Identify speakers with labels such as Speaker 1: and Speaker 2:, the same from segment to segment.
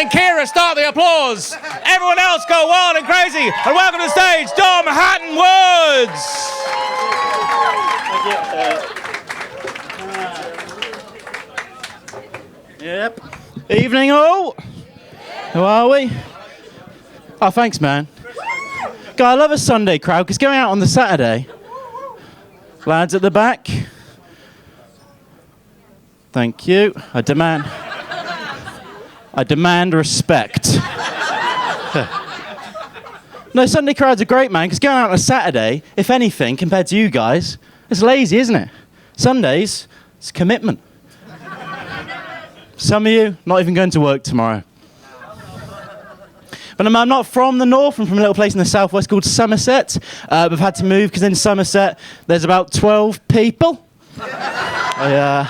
Speaker 1: and Kira, start the applause. Everyone else go wild and crazy. And welcome to the stage, Dom Hatton-Woods.
Speaker 2: Yep. Evening all. Who are we? Oh, thanks, man. God, I love a Sunday crowd, because going out on the Saturday... Lads at the back. Thank you. I demand respect. No, Sunday crowds are great, man, because going out on a Saturday, if anything, compared to you guys, it's lazy, isn't it? Sundays, it's commitment. Some of you, not even going to work tomorrow. But I'm not from the north. I'm from a little place in the southwest called Somerset. We've had to move because in Somerset there's about 12 people. A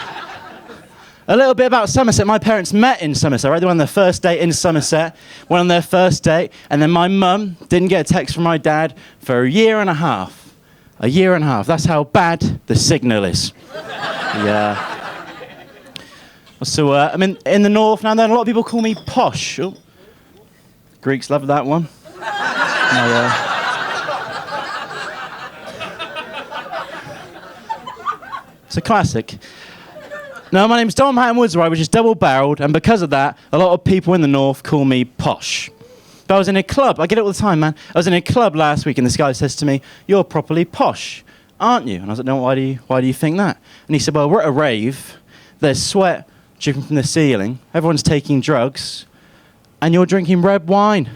Speaker 2: little bit about Somerset. My parents met in Somerset, right? They went on their first date in Somerset, went on their first date, and then my mum didn't get a text from my dad for a year and a half. A year and a half. That's how bad the signal is. Yeah. So I'm in the north now. Then a lot of people call me Posh. Oh. Greeks love that one. It's a classic. Now, my name's Dom Hatton-Woods, right, which is double-barreled, and because of that, a lot of people in the north call me Posh. But I was in a club. I get it all the time, man. I was in a club last week, and this guy says to me, "You're properly posh, aren't you?" And I was like, "No, why do you think that?" And he said, "Well, we're at a rave. There's sweat dripping from the ceiling. Everyone's taking drugs. And you're drinking red wine."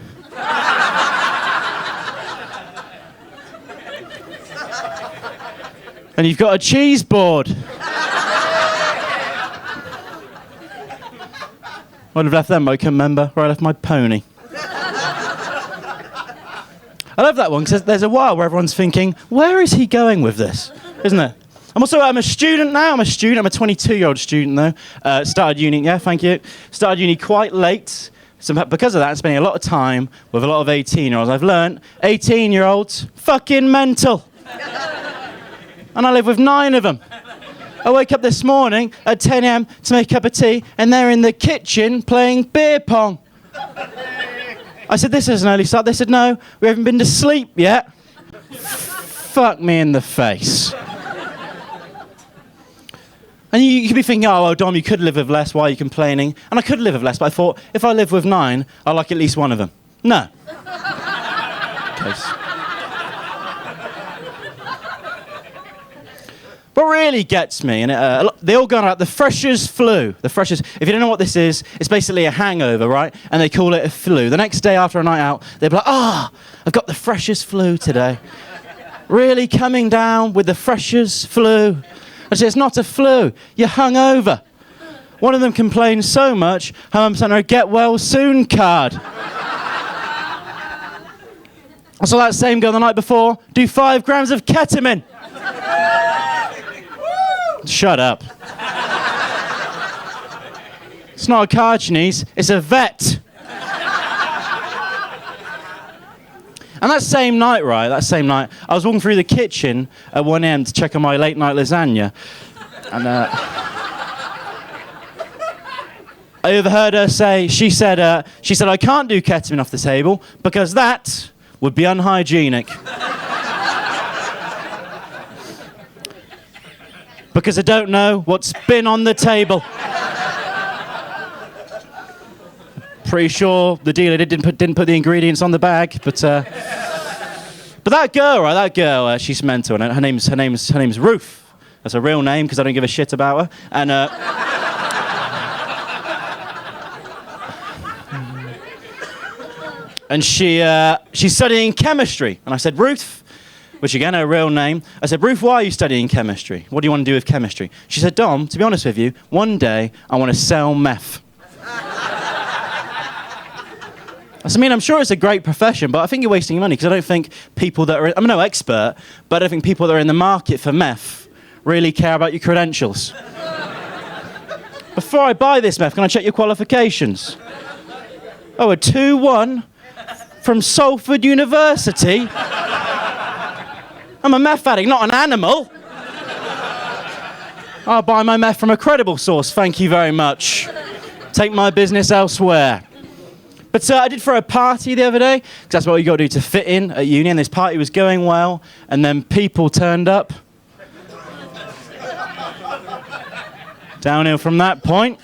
Speaker 2: And you've got a cheese board. I'd have left them, but I couldn't remember where I left my pony. I love that one, because there's a while where everyone's thinking, where is he going with this? Isn't there? I'm a student now. I'm a 22-year-old student, though. Started uni, yeah, thank you. Started uni quite late. So because of that, I'm spending a lot of time with a lot of 18-year-olds. I've learned 18-year-olds, fucking mental. And I live with 9 of them. I wake up this morning at 10 a.m. to make a cup of tea, and they're in the kitchen playing beer pong. I said, "This is an early start." They said, "No, we haven't been to sleep yet." Fuck me in the face. And you could be thinking, "Oh, well, Dom, you could live with less. Why are you complaining?" And I could live with less, but I thought, if I live with 9, I'll like at least one of them. No. What really gets me, and they all go on about the freshers' flu. The freshers, if you don't know what this is, it's basically a hangover, right? And they call it a flu. The next day after a night out, they'll be like, I've got the freshers' flu today. Really coming down with the freshers' flu. I said, "It's not a flu, you're hungover." One of them complained so much, I'm sent her a get well soon card. I saw that same girl the night before do 5 grams of ketamine. Shut up. It's not a card she needs, it's a vet. And that same night, I was walking through the kitchen at 1 a.m. to check on my late night lasagna. And I overheard her say, she said, "I can't do ketamine off the table because that would be unhygienic." Because I don't know what's been on the table. Pretty sure the dealer didn't put the ingredients on the bag, but that girl, she's mental, and her name's Ruth. That's a real name because I don't give a shit about her. And and she's studying chemistry. And I said, "Ruth," which again, her real name. I said, "Ruth, why are you studying chemistry? What do you want to do with chemistry?" She said, "Dom, to be honest with you, one day I want to sell meth." I mean, I'm sure it's a great profession, but I think you're wasting your money because I don't think people that are... I'm no expert, but I don't think people that are in the market for meth really care about your credentials. Before I buy this meth, can I check your qualifications? Oh, a 2-1 from Salford University? I'm a meth addict, not an animal. I'll buy my meth from a credible source, thank you very much. Take my business elsewhere. But I did throw a party the other day, because that's what you got to do to fit in at uni, and this party was going well, and then people turned up. Downhill from that point.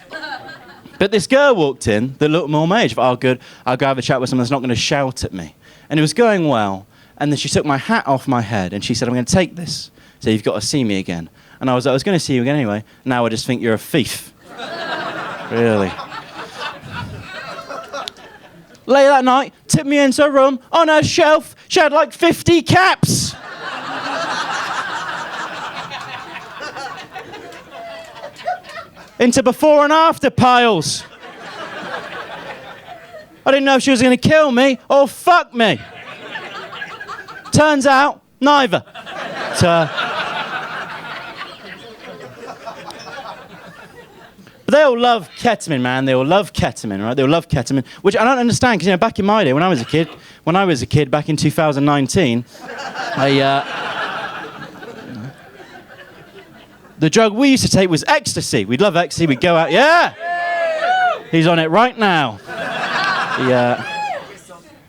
Speaker 2: But this girl walked in that looked more my age. Oh, good, I'll go have a chat with someone that's not going to shout at me. And it was going well, and then she took my hat off my head, and she said, I'm going to take this, so you've got to see me again. And I was like, I was going to see you again anyway. Now I just think you're a thief. Really. Later that night, tipped me into a room. On her shelf, she had like 50 caps. Into before and after piles. I didn't know if she was going to kill me or fuck me. Turns out, neither. But they all love ketamine, man. They all love ketamine, right? They all love ketamine, which I don't understand, because, back in my day, when I was a kid, back in 2019, the drug we used to take was Ecstasy. We'd love Ecstasy. We'd go out, yeah! He's on it right now.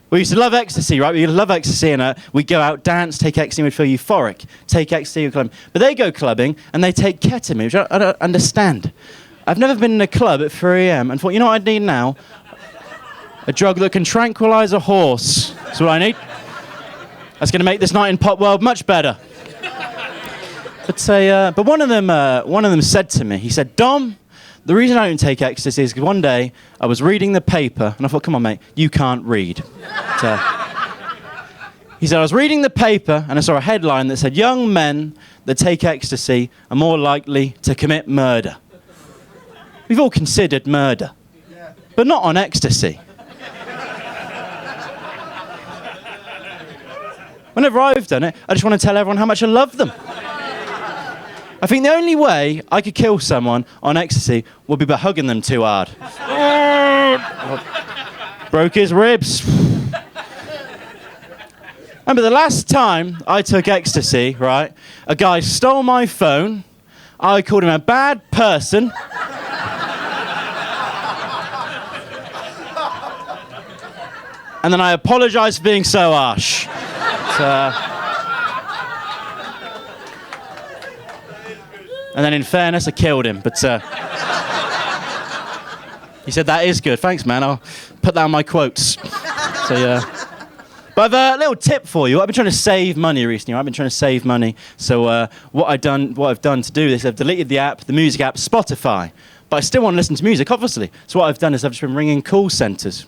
Speaker 2: We used to love Ecstasy, right? We used to love Ecstasy, and we'd go out, dance, take Ecstasy, we'd feel euphoric. Take Ecstasy, we'd club. But they go clubbing, and they take ketamine, which I don't understand. I've never been in a club at 3 a.m. and thought, you know what I need now? A drug that can tranquilize a horse. That's what I need. That's going to make this night in pop world much better. But one of them said to me, he said, Dom, the reason I don't take Ecstasy is because one day I was reading the paper, and I thought, come on, mate, you can't read. He said, I was reading the paper, and I saw a headline that said, young men that take Ecstasy are more likely to commit murder. We've all considered murder, but not on Ecstasy. Whenever I've done it, I just want to tell everyone how much I love them. I think the only way I could kill someone on Ecstasy would be by hugging them too hard. Broke his ribs. Remember the last time I took Ecstasy, right? A guy stole my phone. I called him a bad person. And then I apologised for being so harsh. And then in fairness, I killed him. But he said, that is good. Thanks, man. I'll put that on my quotes. But I've a little tip for you. I've been trying to save money recently. So what I've done to do this, I've deleted the app, the music app, Spotify. But I still want to listen to music, obviously. So what I've done is I've just been ringing call centres.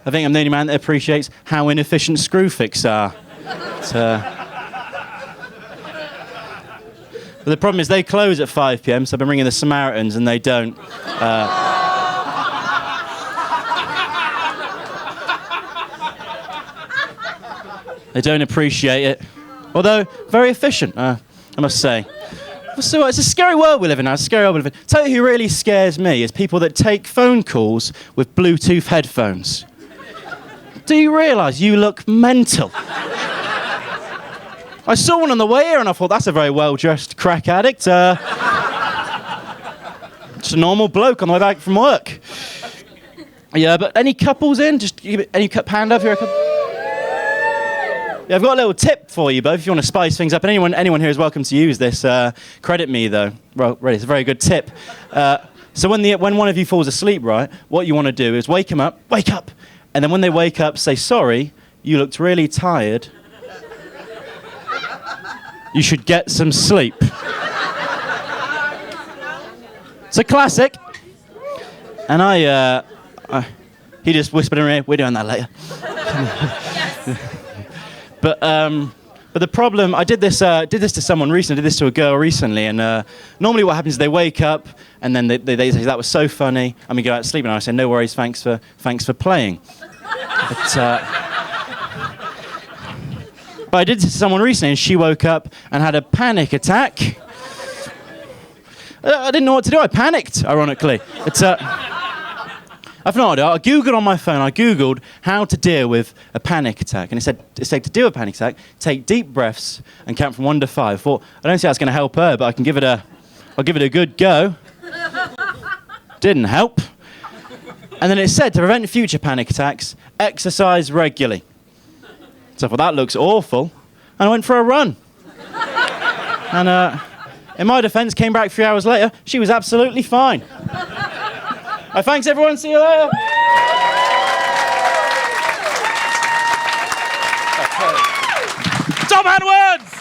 Speaker 2: I think I'm the only man that appreciates how inefficient Screwfix are. But the problem is they close at 5 p.m, so I've been ringing the Samaritans and they don't. They don't appreciate it. Although, very efficient, I must say. So it's a scary world we live in now. Tell you who really scares me is people that take phone calls with Bluetooth headphones. Do you realise you look mental? I saw one on the way here and I thought, that's a very well-dressed crack addict. Just a normal bloke on the way back from work. Yeah, but any couples in? Just any hand up here? Yeah, I've got a little tip for you both if you want to spice things up. And anyone here is welcome to use this. Credit me, though. Well, really, it's a very good tip. So when one of you falls asleep, right, what you want to do is wake up. And then when they wake up, say, sorry, you looked really tired. You should get some sleep. It's a classic. And he just whispered in my ear, we're doing that later. But the problem, I did this to someone recently, I did this to a girl recently, and normally what happens is they wake up, and then they say, that was so funny, and we go out to sleep, and I say, no worries, thanks for playing. But I did this to someone recently, and she woke up and had a panic attack. I didn't know what to do, I panicked, ironically. I've no idea. I Googled on my phone, how to deal with a panic attack. And it said to deal with a panic attack, take deep breaths and count from 1 to 5. I thought, I don't see how it's going to help her, but I'll give it a good go. Didn't help. And then it said, to prevent future panic attacks, exercise regularly. So I thought, that looks awful. And I went for a run. And in my defence, came back 3 hours later, she was absolutely fine. Thanks, everyone. See you later.
Speaker 1: Tom Hatton-Woods!